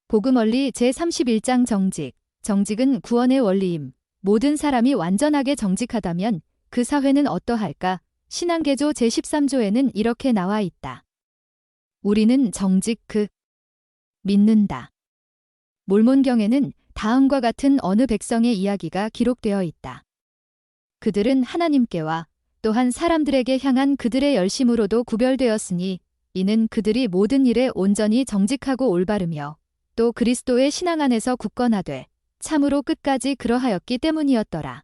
복음원리 제31장 정직. 정직은 구원의 원리임. 모든 사람이 완전하게 정직하다면 그 사회는 어떠할까? 신앙개조 제13조에는 이렇게 나와 있다. 우리는 정직 믿는다. 몰몬경에는 다음과 같은 어느 백성의 이야기가 기록되어 있다. 그들은 하나님께와 또한 사람들에게 향한 그들의 열심으로도 구별되었으니 이는 그들이 모든 일에 온전히 정직하고 올바르며 또 그리스도의 신앙 안에서 굳건하되 참으로 끝까지 그러하였기 때문이었더라.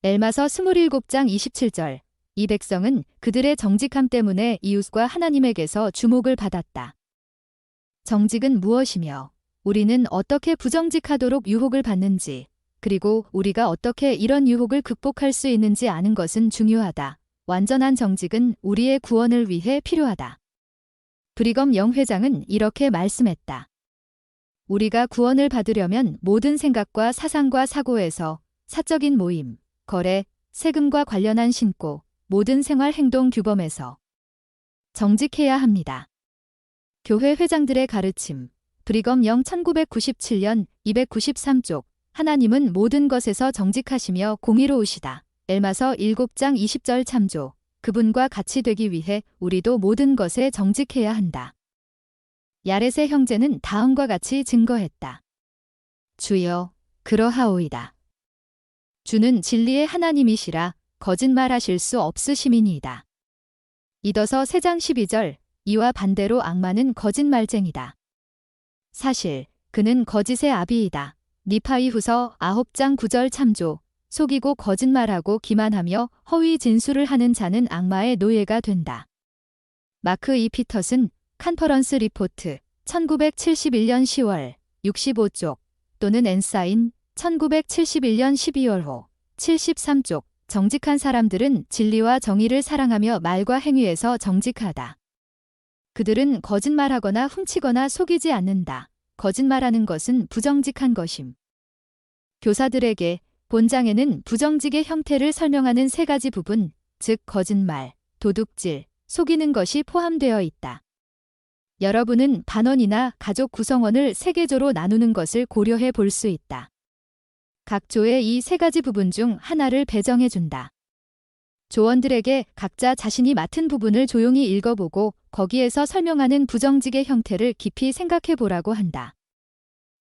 엘마서 27장 27절. 이 백성은 그들의 정직함 때문에 이웃과 하나님에게서 주목을 받았다. 정직은 무엇이며 우리는 어떻게 부정직하도록 유혹을 받는지 그리고 우리가 어떻게 이런 유혹을 극복할 수 있는지 아는 것은 중요하다. 완전한 정직은 우리의 구원을 위해 필요하다. 브리검 영회장은 이렇게 말씀했다. 우리가 구원을 받으려면 모든 생각과 사상과 사고에서 사적인 모임, 거래, 세금과 관련한 신고, 모든 생활 행동 규범에서 정직해야 합니다. 교회 회장들의 가르침, 브리검 영 1997년 293쪽. 하나님은 모든 것에서 정직하시며 공의로우시다. 엘마서 7장 20절 참조. 그분과 같이 되기 위해 우리도 모든 것에 정직해야 한다. 야렛의 형제는 다음과 같이 증거했다. 주여, 그러하오이다. 주는 진리의 하나님이시라 거짓말하실 수 없으심이니이다. 이더서 3장 12절. 이와 반대로 악마는 거짓말쟁이다. 사실 그는 거짓의 아비이다. 니파이후서 9장 9절 참조. 속이고 거짓말하고 기만하며 허위 진술을 하는 자는 악마의 노예가 된다. 마크 이 피터슨 컨퍼런스 리포트 1971년 10월 65쪽 또는 엔사인 1971년 12월호 73쪽. 정직한 사람들은 진리와 정의를 사랑하며 말과 행위에서 정직하다. 그들은 거짓말하거나 훔치거나 속이지 않는다. 거짓말하는 것은 부정직한 것임. 교사들에게 본장에는 부정직의 형태를 설명하는 3가지 부분, 즉 거짓말, 도둑질, 속이는 것이 포함되어 있다. 여러분은 반원이나 가족 구성원을 3개조로 나누는 것을 고려해 볼 수 있다. 각 조의 이 3가지 부분 중 하나를 배정해 준다. 조원들에게 각자 자신이 맡은 부분을 조용히 읽어보고 거기에서 설명하는 부정직의 형태를 깊이 생각해 보라고 한다.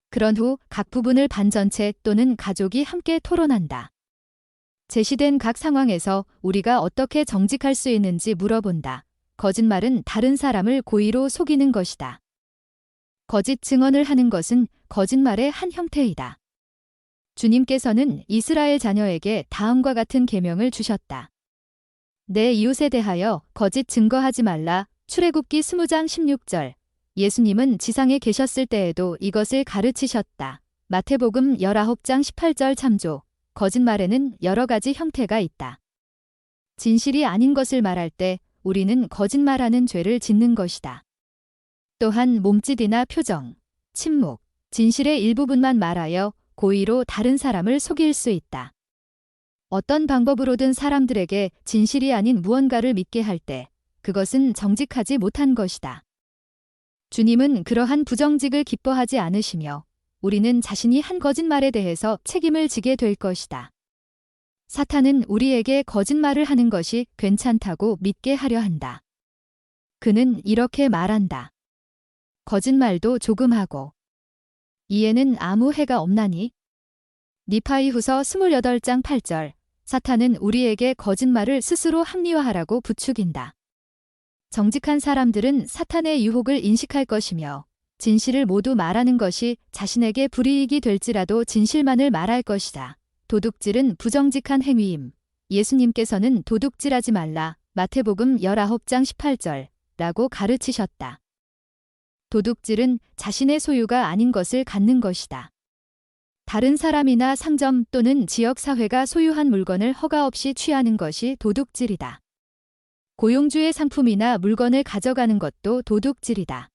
그런 후 각 부분을 반 전체 또는 가족이 함께 토론한다. 제시된 각 상황에서 우리가 어떻게 정직할 수 있는지 물어본다. 거짓말은 다른 사람을 고의로 속이는 것이다. 거짓 증언을 하는 것은 거짓말의 한 형태이다. 주님께서는 이스라엘 자녀에게 다음과 같은 계명을 주셨다. 내 이웃에 대하여 거짓 증거하지 말라. 출애굽기 20장 16절. 예수님은 지상에 계셨을 때에도 이것을 가르치셨다. 마태복음 19장 18절 참조. 거짓말에는 여러 가지 형태가 있다. 진실이 아닌 것을 말할 때 우리는 거짓말하는 죄를 짓는 것이다. 또한 몸짓이나 표정, 침묵, 진실의 일부분만 말하여 고의로 다른 사람을 속일 수 있다. 어떤 방법으로든 사람들에게 진실이 아닌 무언가를 믿게 할 때 그것은 정직하지 못한 것이다. 주님은 그러한 부정직을 기뻐하지 않으시며 우리는 자신이 한 거짓말에 대해서 책임을 지게 될 것이다. 사탄은 우리에게 거짓말을 하는 것이 괜찮다고 믿게 하려 한다. 그는 이렇게 말한다. 거짓말도 조금 하고 이에는 아무 해가 없나니? 니파이후서 28장 8절. 사탄은 우리에게 거짓말을 스스로 합리화하라고 부추긴다. 정직한 사람들은 사탄의 유혹을 인식할 것이며 진실을 모두 말하는 것이 자신에게 불이익이 될지라도 진실만을 말할 것이다. 도둑질은 부정직한 행위임. 예수님께서는 도둑질하지 말라. 마태복음 19장 18절 라고 가르치셨다. 도둑질은 자신의 소유가 아닌 것을 갖는 것이다. 다른 사람이나 상점 또는 지역사회가 소유한 물건을 허가 없이 취하는 것이 도둑질이다. 고용주의 상품이나 물건을 가져가는 것도 도둑질이다.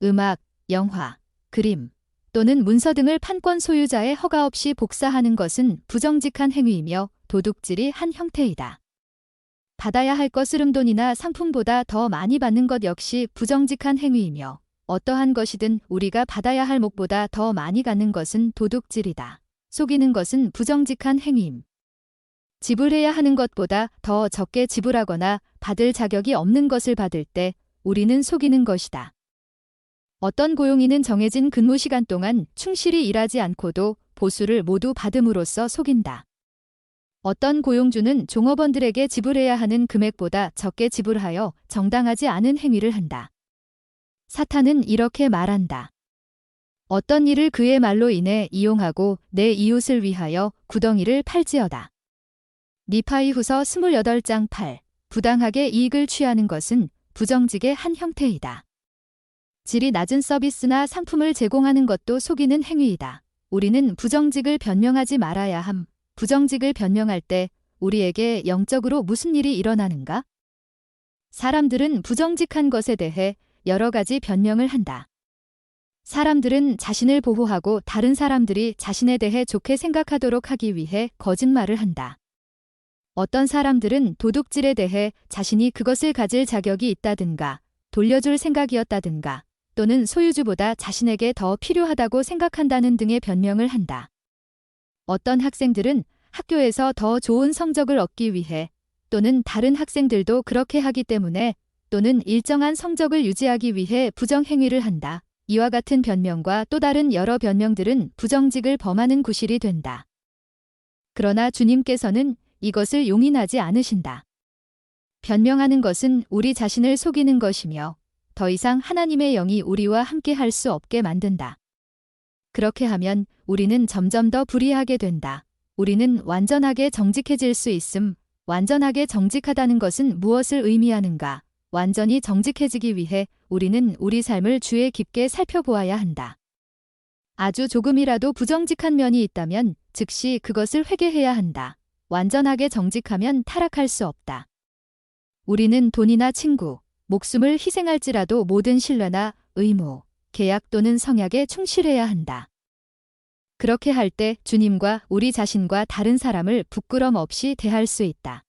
음악, 영화, 그림 또는 문서 등을 판권 소유자의 허가 없이 복사하는 것은 부정직한 행위이며 도둑질이 한 형태이다. 받아야 할 것 쓰름돈이나 상품보다 더 많이 받는 것 역시 부정직한 행위이며 어떠한 것이든 우리가 받아야 할 목보다 더 많이 갖는 것은 도둑질이다. 속이는 것은 부정직한 행위임. 지불해야 하는 것보다 더 적게 지불하거나 받을 자격이 없는 것을 받을 때 우리는 속이는 것이다. 어떤 고용인은 정해진 근무 시간 동안 충실히 일하지 않고도 보수를 모두 받음으로써 속인다. 어떤 고용주는 종업원들에게 지불해야 하는 금액보다 적게 지불하여 정당하지 않은 행위를 한다. 사탄은 이렇게 말한다. 어떤 일을 그의 말로 인해 이용하고 내 이웃을 위하여 구덩이를 팔지어다. 니파이후서 28장 8. 부당하게 이익을 취하는 것은 부정직의 한 형태이다. 질이 낮은 서비스나 상품을 제공하는 것도 속이는 행위이다. 우리는 부정직을 변명하지 말아야 함. 부정직을 변명할 때 우리에게 영적으로 무슨 일이 일어나는가? 사람들은 부정직한 것에 대해 여러 가지 변명을 한다. 사람들은 자신을 보호하고 다른 사람들이 자신에 대해 좋게 생각하도록 하기 위해 거짓말을 한다. 어떤 사람들은 도둑질에 대해 자신이 그것을 가질 자격이 있다든가, 돌려줄 생각이었다든가, 또는 소유주보다 자신에게 더 필요하다고 생각한다는 등의 변명을 한다. 어떤 학생들은 학교에서 더 좋은 성적을 얻기 위해, 또는 다른 학생들도 그렇게 하기 때문에, 또는 일정한 성적을 유지하기 위해 부정행위를 한다. 이와 같은 변명과 또 다른 여러 변명들은 부정직을 범하는 구실이 된다. 그러나 주님께서는 이것을 용인하지 않으신다. 변명하는 것은 우리 자신을 속이는 것이며 더 이상 하나님의 영이 우리와 함께 할 수 없게 만든다. 그렇게 하면 우리는 점점 더 불의하게 된다. 우리는 완전하게 정직해질 수 있음. 완전하게 정직하다는 것은 무엇을 의미하는가? 완전히 정직해지기 위해 우리는 우리 삶을 주의 깊게 살펴보아야 한다. 아주 조금이라도 부정직한 면이 있다면 즉시 그것을 회개해야 한다. 완전하게 정직하면 타락할 수 없다. 우리는 돈이나 친구, 목숨을 희생할지라도 모든 신뢰나 의무, 계약 또는 성약에 충실해야 한다. 그렇게 할 때 주님과 우리 자신과 다른 사람을 부끄럼 없이 대할 수 있다.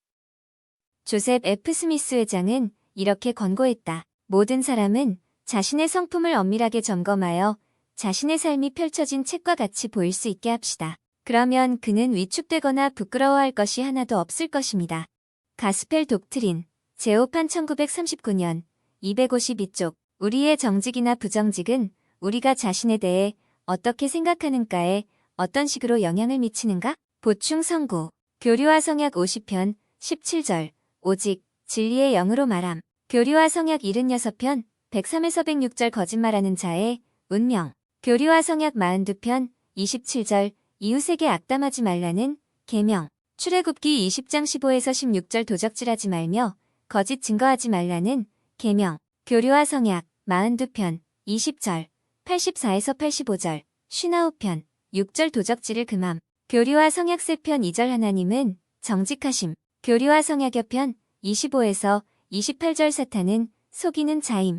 조셉 F. 스미스 회장은 이렇게 권고했다. 모든 사람은 자신의 성품을 엄밀하게 점검하여 자신의 삶이 펼쳐진 책과 같이 보일 수 있게 합시다. 그러면 그는 위축되거나 부끄러워할 것이 하나도 없을 것입니다. 가스펠 독트린, 제호판 1939년 252쪽. 우리의 정직이나 부정직은 우리가 자신에 대해 어떻게 생각하는가에 어떤 식으로 영향을 미치는가? 보충 선고. 교리와 성약 50편 17절. 오직 진리의 영으로 말함. 교리와 성약 76편 103에서 106절. 거짓말하는 자의 운명. 교리와 성약 42편 27절. 이웃에게 악담하지 말라는 계명. 출애굽기 20장 15에서 16절. 도적질하지 말며 거짓 증거하지 말라는 계명. 교리와 성약 42편 20절. 84에서 85절. 59편 6절. 도적질을 금함. 교리와 성약 3편 2절. 하나님은 정직하심. 교리와 성약여 편 25에서 28절. 사탄은 속이는 자임.